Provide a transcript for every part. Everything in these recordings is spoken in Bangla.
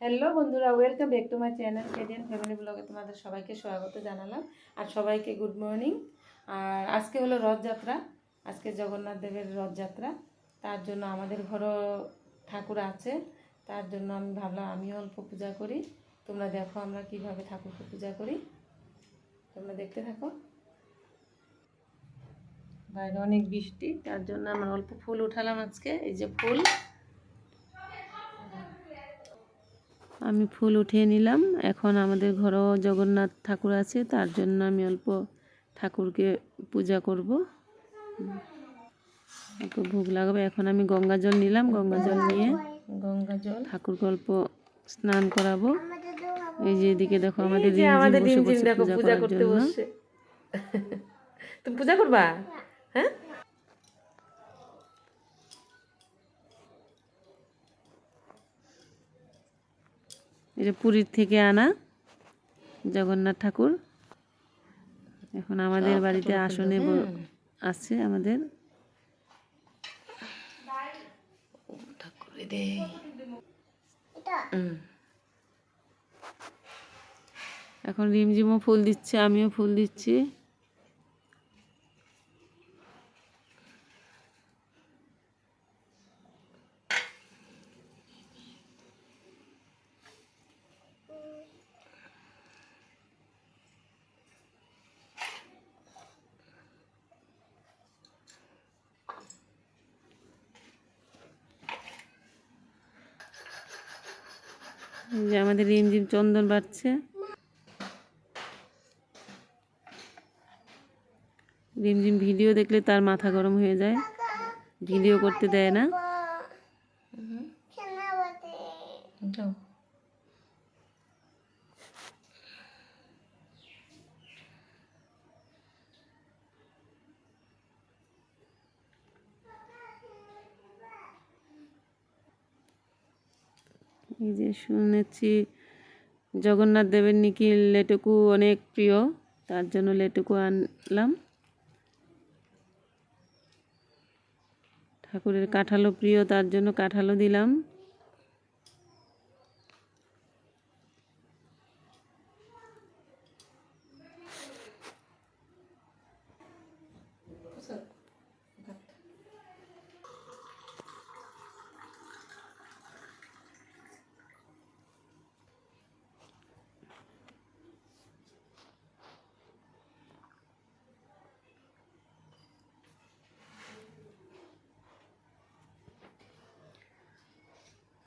হ্যালো বন্ধুরা, welcome back to my channel KDN family ব্লগে তোমাদের সবাইকে স্বাগত জানালাম। আর সবাইকে গুড মর্নিং। আর আজকে হলো রথযাত্রা, আজকে জগন্নাথ দেবের রথযাত্রা। তার জন্য আমাদের ঘরও ঠাকুর আছে, তার জন্য আমি ভাবলাম আমিও অল্প পূজা করি। তোমরা দেখো আমরা কিভাবে ঠাকুরকে পূজা করি, তোমরা দেখতে থাকো। বাইরে অনেক বৃষ্টি, তার জন্য আমরা অল্প ফুল উঠালাম আজকে। এই যে ফুল, আমি ফুল উঠিয়ে নিলাম। এখন আমাদের ঘরেও জগন্নাথ ঠাকুর আছে, তার জন্য আমি অল্প ঠাকুরকে পূজা করব, অল্প ভোগ লাগাবো। এখন আমি গঙ্গা জল নিলাম, গঙ্গা জল নিয়ে ঠাকুরকে অল্প স্নান করাবো। এই যে এদিকে দেখো আমাদের রিমঝিম বসে পড়ছে পূজা করার জন্য। তুমি পূজা করবা? হ্যাঁ, এই যে পুরীর থেকে আনা জগন্নাথ ঠাকুর এখন আমাদের বাড়িতে আসনে আছে। আমাদের এখন রিমঝিমও ফুল দিচ্ছে, আমিও ফুল দিচ্ছি। যে আমাদের রিমঝিম চন্দন বাড়ছে। রিমঝিম ভিডিও দেখলে তার মাথা গরম হয়ে যায়, ভিডিও করতে দেয় না। এই যে শুনেছি জগন্নাথ দেবের নাকি লেটুকু অনেক প্রিয়, তার জন্য লেটুকু আনলাম। ঠাকুরের কাঁঠালও প্রিয়, তার জন্য কাঁঠালও দিলাম।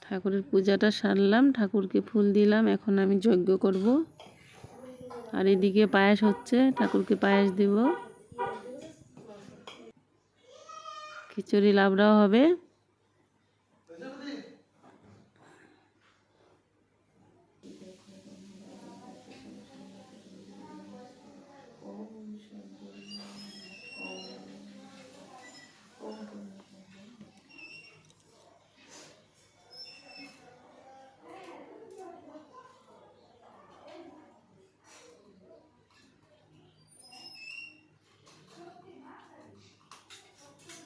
ঠাকুরের পূজাটা সারলাম, ঠাকুরকে ফুল দিলাম। এখন আমি যজ্ঞ করব। আর এদিকে পায়েস হচ্ছে, ঠাকুরকে পায়েস দিব। খিচুড়ি লাবড়াও হবে।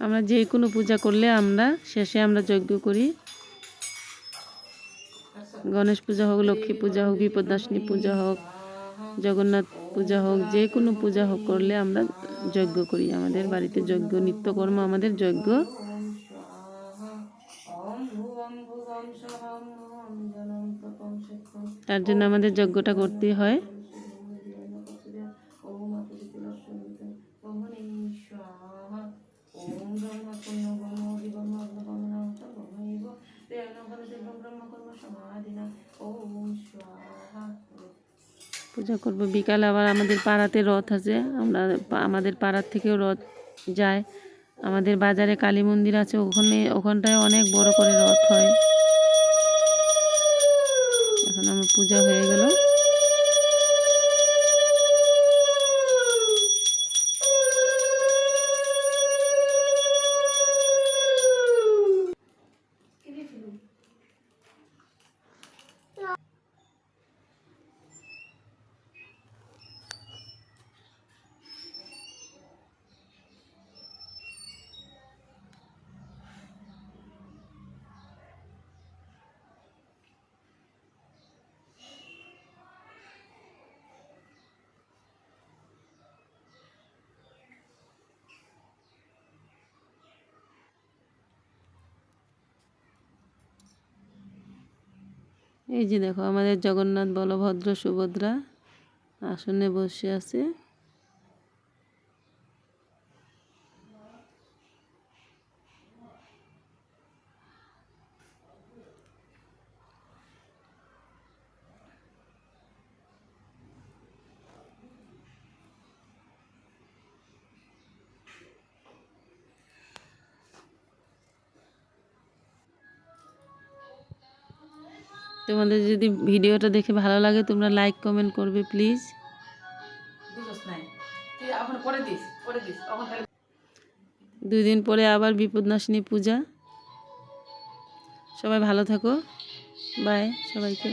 আমরা যে কোনো পূজা করলে আমরা শেষে যজ্ঞ করি। গণেশ পূজা হোক, লক্ষ্মী পূজা হোক, বিপদাশিনী পূজা হোক, জগন্নাথ পূজা হোক, যে কোনো পূজা হোক করলে আমরা যজ্ঞ করি। আমাদের বাড়িতে যজ্ঞ নিত্যকর্ম, আমাদের যজ্ঞ। তার জন্য আমাদের যজ্ঞটা করতে হয়। পূজা করব। বিকালে আবার আমাদের পাড়াতে রথ আছে, আমাদের পাড়ার থেকেও রথ যায়। আমাদের বাজারে কালী মন্দির আছে, ওখানটায় অনেক বড় করে রথ হয়। এখন আমার পূজা হয়ে গেল। এই যে দেখো আমাদের জগন্নাথ বলভদ্র সুভদ্রা আসনে বসে আছে। তোমাদের যদি ভিডিওটা দেখে ভালো লাগে তোমরা লাইক কমেন্ট করবে প্লিজ। 2 দিন পরে আবার বিপদনাশিনী পূজা। সবাই ভালো থাকো, বাই সবাইকে।